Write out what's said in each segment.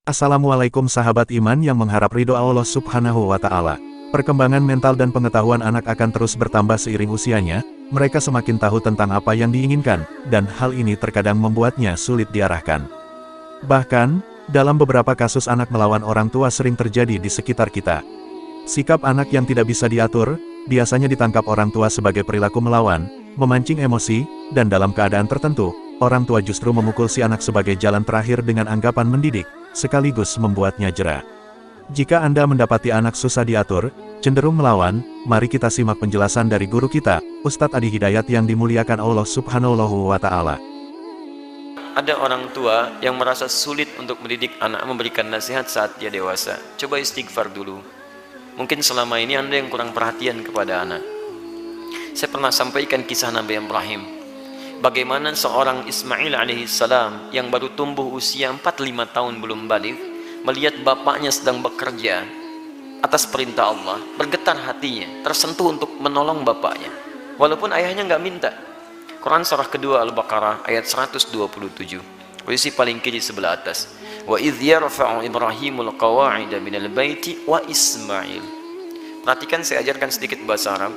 Assalamualaikum sahabat iman yang mengharap ridho Allah Subhanahu wa Ta'ala. Perkembangan mental dan pengetahuan anak akan terus bertambah seiring usianya, mereka semakin tahu tentang apa yang diinginkan, dan hal ini terkadang membuatnya sulit diarahkan. Bahkan, dalam beberapa kasus anak melawan orang tua sering terjadi di sekitar kita. Sikap anak yang tidak bisa diatur, biasanya ditangkap orang tua sebagai perilaku melawan, memancing emosi, dan dalam keadaan tertentu, orang tua justru memukul si anak sebagai jalan terakhir dengan anggapan mendidik, sekaligus membuatnya jera. Jika Anda mendapati anak susah diatur, cenderung melawan, mari kita simak penjelasan dari guru kita, Ustadz Adi Hidayat yang dimuliakan Allah Subhanahu wa Ta'ala. Ada orang tua yang merasa sulit untuk mendidik anak, memberikan nasihat saat dia dewasa. Coba istighfar dulu. Mungkin selama ini Anda yang kurang perhatian kepada anak. Saya pernah sampaikan kisah Nabi Ibrahim. Bagaimana seorang Ismail alaihissalam yang baru tumbuh usia 4-5 tahun belum balik, melihat bapaknya sedang bekerja atas perintah Allah, bergetar hatinya, tersentuh untuk menolong bapaknya walaupun ayahnya nggak minta. Quran surah kedua Al-Baqarah ayat 127, posisi paling kiri sebelah atas. Wa idh yarfa'u Ibrahimul qawa'ida minal baiti wa Ismail. Perhatikan, saya ajarkan sedikit bahasa Arab.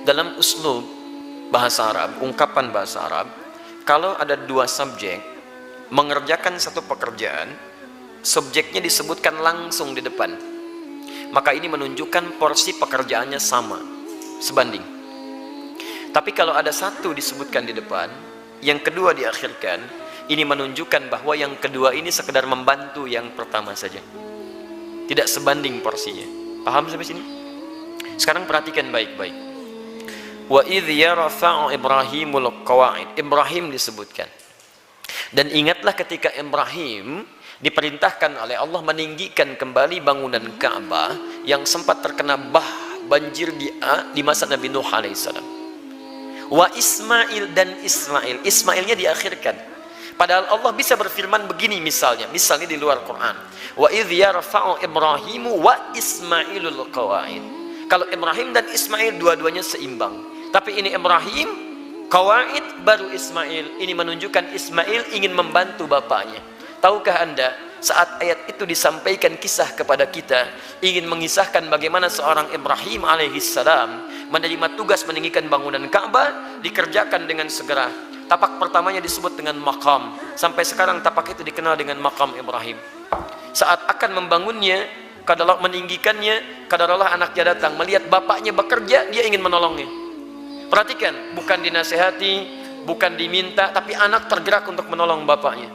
Dalam uslub bahasa Arab, ungkapan bahasa Arab, kalau ada dua subjek mengerjakan satu pekerjaan, subjeknya disebutkan langsung di depan, maka ini menunjukkan porsi pekerjaannya sama, sebanding. Tapi kalau ada satu disebutkan di depan, yang kedua diakhirkan, ini menunjukkan bahwa yang kedua ini sekedar membantu yang pertama saja, tidak sebanding porsinya. Paham sampai sini? Sekarang perhatikan baik-baik. Wa idh yarfa'u Ibrahimul qawa'id. Ibrahim disebutkan. Dan ingatlah ketika Ibrahim diperintahkan oleh Allah meninggikan kembali bangunan Ka'bah yang sempat terkena banjir di masa Nabi Nuh alaihissalam. Wa Ismail, dan Ismail. Ismailnya diakhirkan. Padahal Allah bisa berfirman begini misalnya di luar Quran. Wa idh yarfa'u Ibrahimu wa Ismailul qawa'id. Kalau Ibrahim dan Ismail dua-duanya seimbang. Tapi ini Ibrahim, Qawaid, baru Ismail. Ini menunjukkan Ismail ingin membantu bapaknya. Tahukah Anda, saat ayat itu disampaikan kisah kepada kita, ingin mengisahkan bagaimana seorang Ibrahim alaihissalam menerima tugas meninggikan bangunan Ka'bah, dikerjakan dengan segera. Tapak pertamanya disebut dengan maqam. Sampai sekarang tapak itu dikenal dengan maqam Ibrahim. Saat akan membangunnya, kadarullah meninggikannya, kadarullah anaknya datang, melihat bapaknya bekerja, dia ingin menolongnya. Perhatikan, bukan dinasehati, bukan diminta, tapi anak tergerak untuk menolong bapaknya.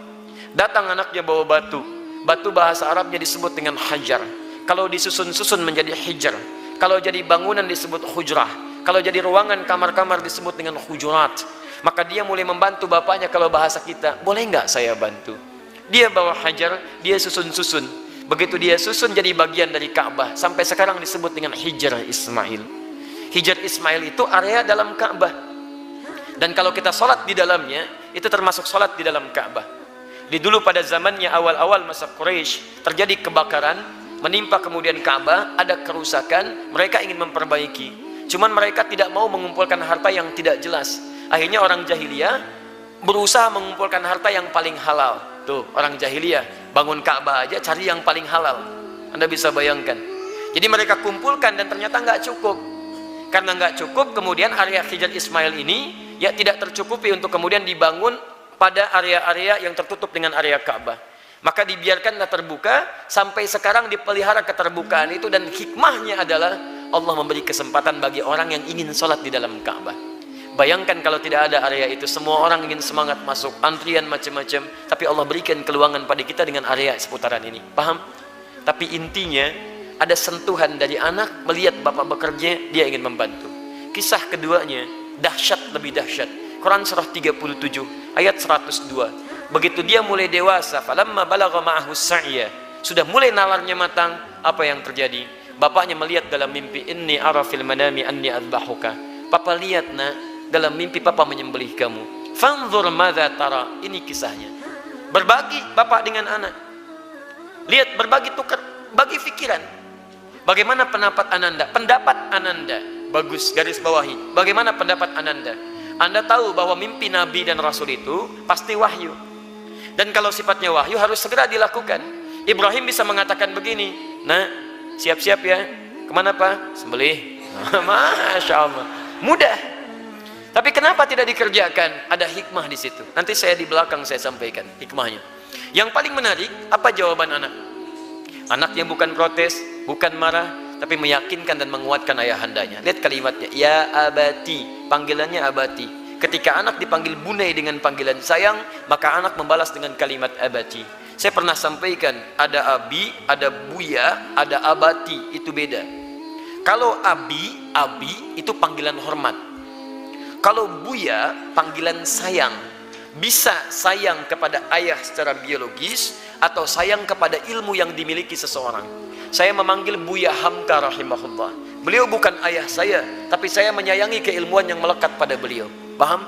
Datang anaknya bawa batu. Batu bahasa Arabnya disebut dengan hajar. Kalau disusun-susun menjadi hijar. Kalau jadi bangunan disebut hujrah. Kalau jadi ruangan kamar-kamar disebut dengan hujurat. Maka dia mulai membantu bapaknya. Kalau bahasa kita, boleh nggak saya bantu? Dia bawa hajar, dia susun-susun. Begitu dia susun jadi bagian dari Ka'bah. Sampai sekarang disebut dengan Hijr Ismail. Hijr Ismail itu area dalam Ka'bah. Dan kalau kita sholat di dalamnya, itu termasuk sholat di dalam Ka'bah. Di dulu pada zamannya awal-awal masa Quraisy, terjadi kebakaran, menimpa kemudian Ka'bah, ada kerusakan, mereka ingin memperbaiki. Cuman mereka tidak mau mengumpulkan harta yang tidak jelas. Akhirnya orang jahiliyah berusaha mengumpulkan harta yang paling halal. Tuh, orang jahiliyah bangun Ka'bah aja cari yang paling halal. Anda bisa bayangkan. Jadi mereka kumpulkan dan ternyata nggak cukup. Karena nggak cukup, kemudian area Hijr Ismail ini ya tidak tercukupi untuk kemudian dibangun pada area-area yang tertutup dengan area Ka'bah. Maka dibiarkanlah terbuka, sampai sekarang dipelihara keterbukaan itu, dan hikmahnya adalah Allah memberi kesempatan bagi orang yang ingin sholat di dalam Ka'bah. Bayangkan kalau tidak ada area itu, semua orang ingin semangat masuk, antrian macam-macam, tapi Allah berikan keluangan pada kita dengan area seputaran ini. Paham? Tapi intinya ada sentuhan dari anak melihat bapak bekerja, dia ingin membantu. Kisah keduanya dahsyat, lebih dahsyat. Quran surah 37 ayat 102. Begitu dia mulai dewasa, falamma balagha ma'ahu sa'ya, sudah mulai nalarnya matang, apa yang terjadi? Bapaknya melihat dalam mimpi, inni ara fil manami anni adbahuka. Papa lihat nak, dalam mimpi papa menyembelih kamu. Fanzur madza tara. Ini kisahnya. Berbagi bapak dengan anak. Lihat, berbagi, tukar, bagi pikiran. Bagaimana pendapat Ananda? Pendapat Ananda bagus, garis bawahi. Bagaimana pendapat Ananda? Anda tahu bahwa mimpi Nabi dan Rasul itu pasti wahyu. Dan kalau sifatnya wahyu harus segera dilakukan. Ibrahim bisa mengatakan begini, nah siap-siap ya, kemana Pak? Sembelih. Masya Allah, mudah. Tapi kenapa tidak dikerjakan? Ada hikmah di situ. Nanti saya di belakang saya sampaikan hikmahnya. Yang paling menarik, apa jawaban anak? Anak yang bukan protes, bukan marah, tapi meyakinkan dan menguatkan ayahandanya. Lihat kalimatnya, ya abati, panggilannya abati. Ketika anak dipanggil bunai dengan panggilan sayang, maka anak membalas dengan kalimat abati. Saya pernah sampaikan, ada abi, ada buya, ada abati, itu beda. Kalau abi itu panggilan hormat. Kalau buya, panggilan sayang. Bisa sayang kepada ayah secara biologis, atau sayang kepada ilmu yang dimiliki seseorang. Saya memanggil Buya Hamka rahimahullah. Beliau bukan ayah saya, tapi saya menyayangi keilmuan yang melekat pada beliau. Paham?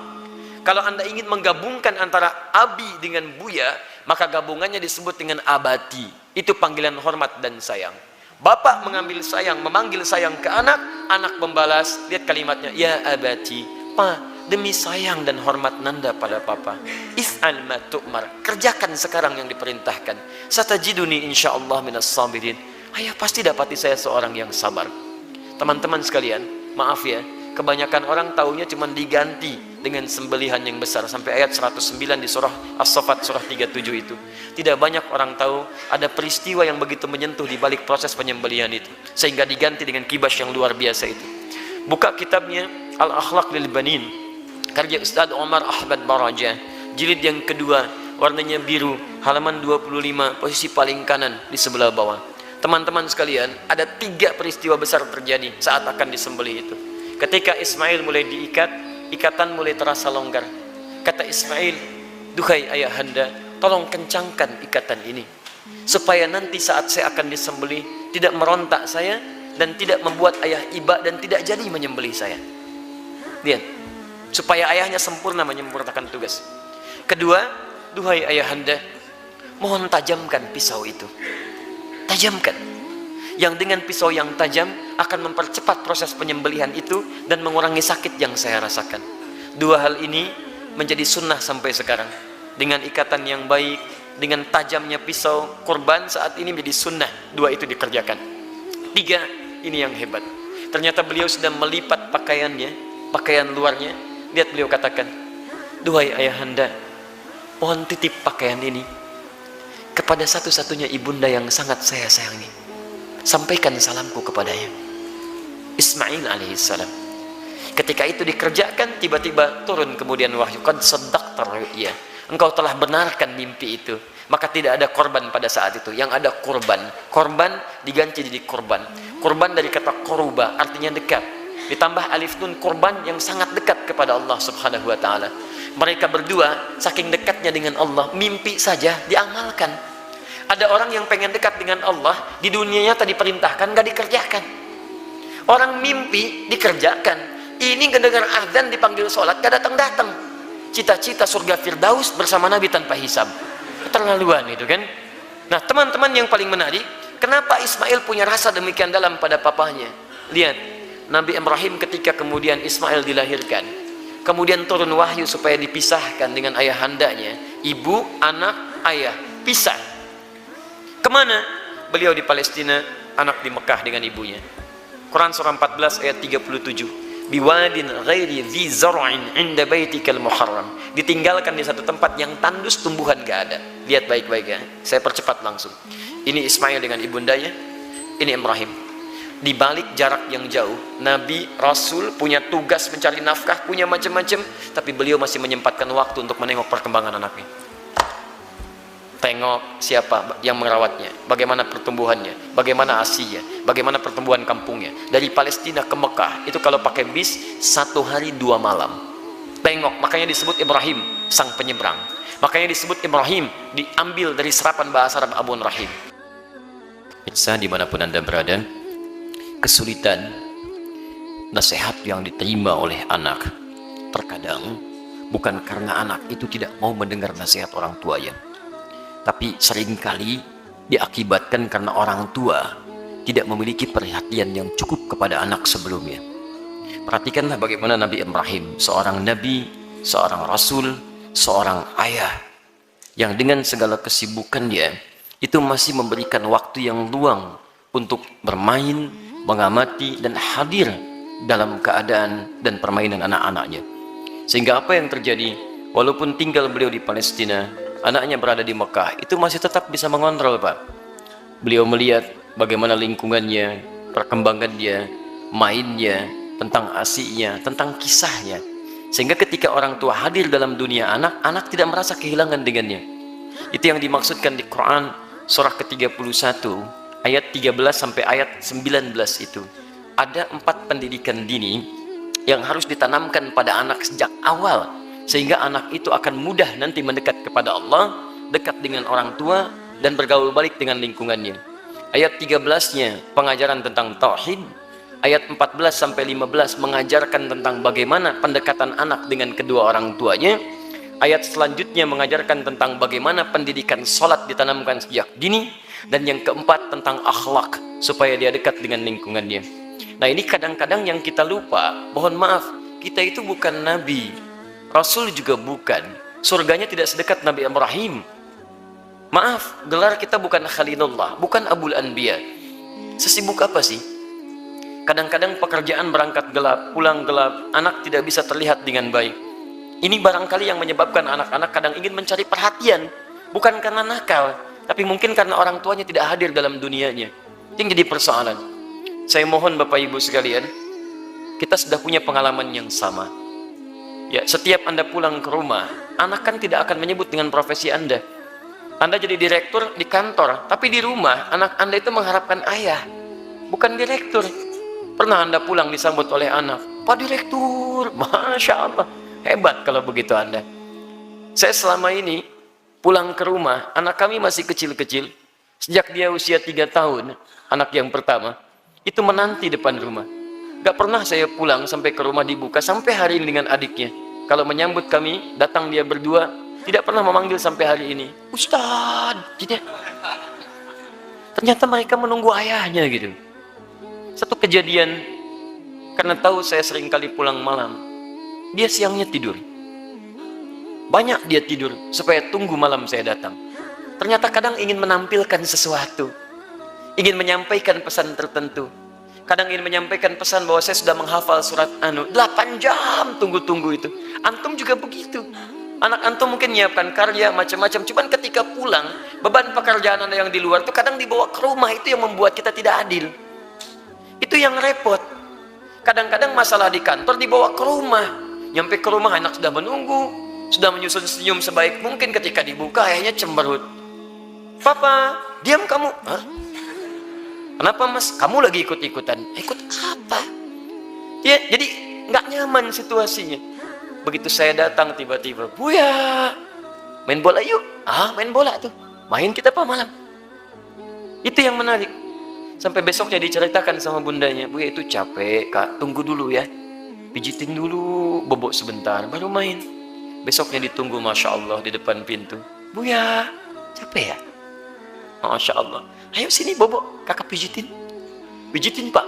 Kalau Anda ingin menggabungkan antara abi dengan Buya, maka gabungannya disebut dengan abati. Itu panggilan hormat dan sayang. Bapak mengambil sayang, memanggil sayang ke anak, anak membalas, lihat kalimatnya, ya abati, pa, demi sayang dan hormat nanda pada papa, if'al ma tu'mar, kerjakan sekarang yang diperintahkan, satajiduni insyaallah minas sabirin. Ayah pasti dapati saya seorang yang sabar. Teman-teman sekalian, maaf ya, kebanyakan orang taunya cuma diganti dengan sembelihan yang besar sampai ayat 109 di surah As-Saffat surah 37 itu. Tidak banyak orang tahu ada peristiwa yang begitu menyentuh di balik proses penyembelihan itu sehingga diganti dengan kibas yang luar biasa itu. Buka kitabnya Al-Akhlaq lil Banin karya Ustaz Omar Ahmad Baraja, jilid yang kedua, warnanya biru, halaman 25, posisi paling kanan di sebelah bawah. Teman-teman sekalian, ada 3 peristiwa besar terjadi saat akan disembelih itu. Ketika Ismail mulai diikat, ikatan mulai terasa longgar. Kata Ismail, duhai ayahanda, tolong kencangkan ikatan ini, supaya nanti saat saya akan disembelih tidak merontak saya dan tidak membuat ayah iba dan tidak jadi menyembelih saya. Lihat, supaya ayahnya sempurna menyempurnakan tugas. Kedua, duhai ayahanda, mohon tajamkan pisau itu. Tajamkan. Yang dengan pisau yang tajam akan mempercepat proses penyembelihan itu dan mengurangi sakit yang saya rasakan. 2 hal ini menjadi sunnah sampai sekarang. Dengan ikatan yang baik, dengan tajamnya pisau kurban saat ini menjadi sunnah. 2 itu dikerjakan. 3, ini yang hebat. Ternyata beliau sudah melipat pakaiannya, pakaian luarnya. Lihat beliau katakan, duhai ayahanda, mohon titip pakaian ini kepada satu-satunya ibunda yang sangat saya sayangi. Sampaikan salamku kepadanya, Ismail alaihissalam. Ketika itu dikerjakan, tiba-tiba turun kemudian wahyu, qad saddaqta ru'ya, engkau telah benarkan mimpi itu. Maka tidak ada korban pada saat itu, yang ada kurban. Korban diganti jadi kurban. Kurban dari kata koruba, artinya dekat, ditambah alif nun, kurban yang sangat dekat kepada Allah subhanahu wa ta'ala. Mereka berdua saking dekatnya dengan Allah, mimpi saja diamalkan. Ada orang yang pengen dekat dengan Allah, di dunianya tadi perintahkan gak dikerjakan. Orang mimpi dikerjakan. Ini mendengar azan dipanggil sholat gak datang-datang. Cita-cita surga Firdaus bersama Nabi tanpa hisab. Keterlaluan itu kan. Nah teman-teman yang paling menarik, kenapa Ismail punya rasa demikian dalam pada papahnya? Lihat, Nabi Ibrahim ketika kemudian Ismail dilahirkan, kemudian turun wahyu supaya dipisahkan dengan ayahandanya, ibu, anak, ayah, pisah. Kemana? Beliau di Palestina, anak di Mekah dengan ibunya. Quran surah 14 ayat 37. Biwadin ghairi dhi zar'in 'inda baitikal muharram. Ditinggalkan di satu tempat yang tandus tumbuhan gak ada. Lihat baik-baik ya. Saya percepat langsung. Ini Ismail dengan ibundanya, ini Ibrahim. Di balik jarak yang jauh, Nabi, Rasul punya tugas mencari nafkah, punya macam-macam, tapi beliau masih menyempatkan waktu untuk menengok perkembangan anaknya. Tengok siapa yang merawatnya, bagaimana pertumbuhannya, bagaimana asinya, bagaimana pertumbuhan kampungnya. Dari Palestina ke Mekah, itu kalau pakai bis 1 hari 2 malam. Tengok, makanya disebut Ibrahim, sang penyeberang. Makanya disebut Ibrahim, diambil dari serapan bahasa Arab Abun Rahim. Bisa dimanapun Anda berada, kesulitan, nasihat yang diterima oleh anak, terkadang bukan karena anak itu tidak mau mendengar nasihat orang tuanya, tapi seringkali diakibatkan karena orang tua tidak memiliki perhatian yang cukup kepada anak sebelumnya. Perhatikanlah bagaimana Nabi Ibrahim, seorang nabi, seorang rasul, seorang ayah, yang dengan segala kesibukannya itu masih memberikan waktu yang luang untuk bermain, mengamati, dan hadir dalam keadaan dan permainan anak-anaknya. Sehingga apa yang terjadi, walaupun tinggal beliau di Palestina, anaknya berada di Mekah, itu masih tetap bisa mengontrol, Pak. Beliau melihat bagaimana lingkungannya, perkembangan dia, mainnya, tentang asiknya, tentang kisahnya. Sehingga ketika orang tua hadir dalam dunia anak, anak tidak merasa kehilangan dengannya. Itu yang dimaksudkan di Quran surah ke-31 ayat 13 sampai ayat 19 itu. Ada 4 pendidikan dini yang harus ditanamkan pada anak sejak awal, sehingga anak itu akan mudah nanti mendekat kepada Allah, dekat dengan orang tua, dan bergaul balik dengan lingkungannya. Ayat 13-nya pengajaran tentang tauhid, ayat 14 sampai 15 mengajarkan tentang bagaimana pendekatan anak dengan kedua orang tuanya. Ayat selanjutnya mengajarkan tentang bagaimana pendidikan sholat ditanamkan sejak dini. Dan yang keempat tentang akhlak, supaya dia dekat dengan lingkungannya. Nah, ini kadang-kadang yang kita lupa. Mohon maaf, kita itu bukan nabi, rasul juga bukan. Surganya tidak sedekat Nabi Ibrahim. Maaf, gelar kita bukan Khalilullah, bukan Abul Anbiya. Sesibuk apa sih? Kadang-kadang pekerjaan berangkat gelap, pulang gelap, anak tidak bisa terlihat dengan baik. Ini barangkali yang menyebabkan anak-anak kadang ingin mencari perhatian, bukan karena nakal, tapi mungkin karena orang tuanya tidak hadir dalam dunianya. Itu yang jadi persoalan. Saya mohon Bapak Ibu sekalian, kita sudah punya pengalaman yang sama. Ya, setiap Anda pulang ke rumah, anak kan tidak akan menyebut dengan profesi Anda. Anda jadi direktur di kantor, tapi di rumah anak Anda itu mengharapkan ayah, bukan direktur. Pernah Anda pulang disambut oleh anak, Pak Direktur, Masya Allah, hebat kalau begitu Anda. Saya selama ini pulang ke rumah, anak kami masih kecil-kecil. Sejak dia usia 3 tahun, anak yang pertama, itu menanti depan rumah. Gak pernah saya pulang sampai ke rumah dibuka, sampai hari ini dengan adiknya. Kalau menyambut kami, datang dia berdua, tidak pernah memanggil sampai hari ini. Ustadz, tidak. Ternyata mereka menunggu ayahnya gitu. Satu kejadian, karena tahu saya sering kali pulang malam, dia siangnya tidur. Banyak dia tidur supaya tunggu malam saya datang. Ternyata kadang ingin menampilkan sesuatu, ingin menyampaikan pesan tertentu. Kadang ingin menyampaikan pesan bahwa saya sudah menghafal surat 8 jam tunggu-tunggu itu. Antum juga begitu. Anak antum mungkin menyiapkan karya macam-macam, cuman ketika pulang, beban pekerjaan Anda yang di luar itu kadang dibawa ke rumah, itu yang membuat kita tidak adil. Itu yang repot. Kadang-kadang masalah di kantor dibawa ke rumah. Nyampe ke rumah anak sudah menunggu, sudah menyusun senyum sebaik mungkin, ketika dibuka ayahnya cemberut. Papa, diam kamu. Hah? Kenapa mas? Kamu lagi ikut-ikutan. Ikut apa? Ya, jadi nggak nyaman situasinya. Begitu saya datang tiba-tiba, Buya, main bola yuk. Ah, main bola tuh. Main kita apa malam? Itu yang menarik. Sampai besoknya diceritakan sama bundanya, Buya itu capek kak, tunggu dulu ya. Pijitin dulu, bobok sebentar, baru main. Besoknya ditunggu, Masya Allah, di depan pintu. Buya, capek ya? Masya Allah. Ayo sini bobok, kakak pijitin. Pijitin pak.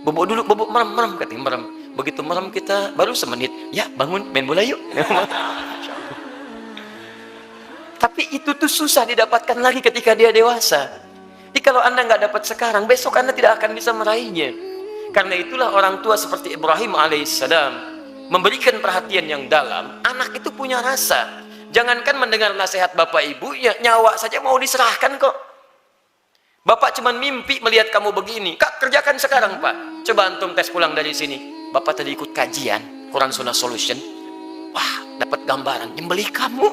Bobok dulu, bobok merem-merem, katanya merem. Begitu merem kita, baru semenit. Ya bangun, main bola yuk. Tapi itu tuh susah didapatkan lagi ketika dia dewasa. Jadi kalau Anda nggak dapat sekarang, besok Anda tidak akan bisa meraihnya. Karena itulah orang tua seperti Ibrahim alaihissalam memberikan perhatian yang dalam. Anak itu punya rasa. Jangankan mendengar nasihat bapak ibu, ya nyawa saja mau diserahkan kok. Bapak cuma mimpi melihat kamu begini. Kak, kerjakan sekarang pak. Coba antum tes pulang dari sini. Bapak tadi ikut kajian Quran Sunnah Solution. Wah, dapat gambaran. Nyembelih kamu.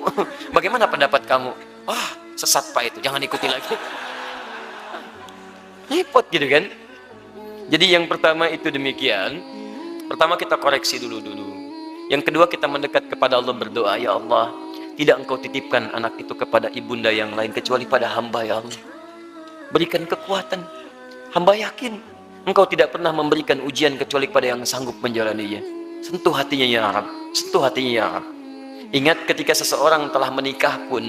Bagaimana pendapat kamu? Wah, sesat pak itu. Jangan ikuti lagi. Repot gitu kan. Jadi yang pertama itu demikian. Pertama kita koreksi dulu. Yang kedua kita mendekat kepada Allah, berdoa, ya Allah, tidak engkau titipkan anak itu kepada ibunda yang lain kecuali pada hamba, ya Allah. Berikan kekuatan. Hamba yakin engkau tidak pernah memberikan ujian kecuali kepada yang sanggup menjalaninya. Sentuh hatinya ya Rabb. Sentuh hatinya ya Rabb. Ingat ketika seseorang telah menikah pun,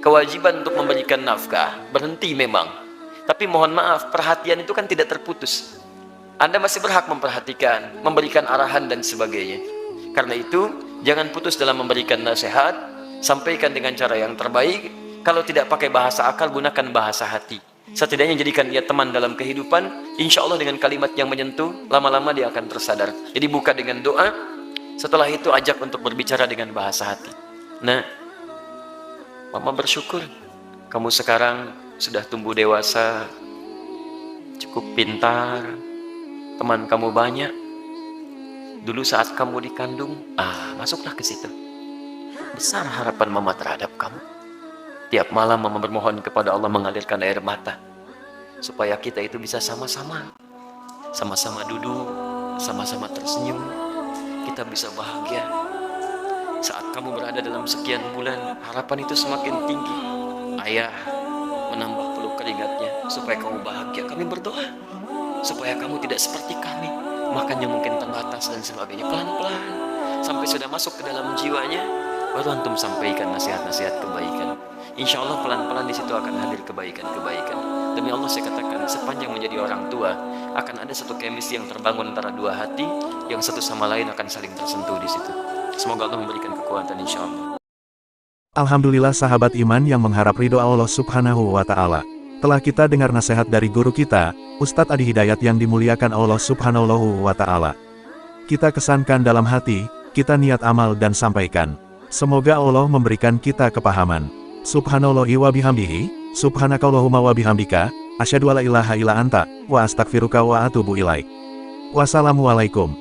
kewajiban untuk memberikan nafkah berhenti memang. Tapi mohon maaf, perhatian itu kan tidak terputus. Anda masih berhak memperhatikan, memberikan arahan dan sebagainya. Karena itu, jangan putus dalam memberikan nasihat, Sampaikan dengan cara yang terbaik. Kalau tidak pakai bahasa akal, gunakan bahasa hati. Setidaknya jadikan dia teman dalam kehidupan. Insya Allah dengan kalimat yang menyentuh, lama-lama dia akan tersadar. Jadi buka dengan doa, setelah itu ajak untuk berbicara dengan bahasa hati. Nah, mama bersyukur kamu sekarang sudah tumbuh dewasa, cukup pintar, teman kamu banyak. Dulu saat kamu dikandung, masuklah ke situ. Besar harapan mama terhadap kamu. Tiap malam mama bermohon kepada Allah mengalirkan air mata, supaya kita itu bisa sama-sama duduk, sama-sama tersenyum, kita bisa bahagia. Saat kamu berada dalam sekian bulan, harapan itu semakin tinggi. Ayah menambah peluk keringatnya supaya kamu bahagia. Kami berdoa supaya kamu tidak seperti kami, makannya mungkin terbatas dan sebagainya. Pelan-pelan sampai sudah masuk ke dalam jiwanya, baru antum sampaikan nasihat-nasihat kebaikan. Insya Allah pelan-pelan di situ akan hadir kebaikan-kebaikan. Demi Allah saya katakan, sepanjang menjadi orang tua akan ada satu chemistry yang terbangun antara dua hati, yang satu sama lain akan saling tersentuh di situ. Semoga Allah memberikan kekuatan insya Allah. Alhamdulillah sahabat iman yang mengharap ridho Allah Subhanahu wa Ta'ala. Telah kita dengar nasihat dari guru kita, Ustadz Adi Hidayat yang dimuliakan Allah Subhanahu wa Ta'ala. Kita kesankan dalam hati, kita niat amal dan sampaikan. Semoga Allah memberikan kita kepahaman. Subhanallahi wa bihamdihi, subhanakallahumma wa bihamdika, asyhadu alla ilaha illa anta, wa astaghfiruka wa atubu ilaik. Wassalamualaikum.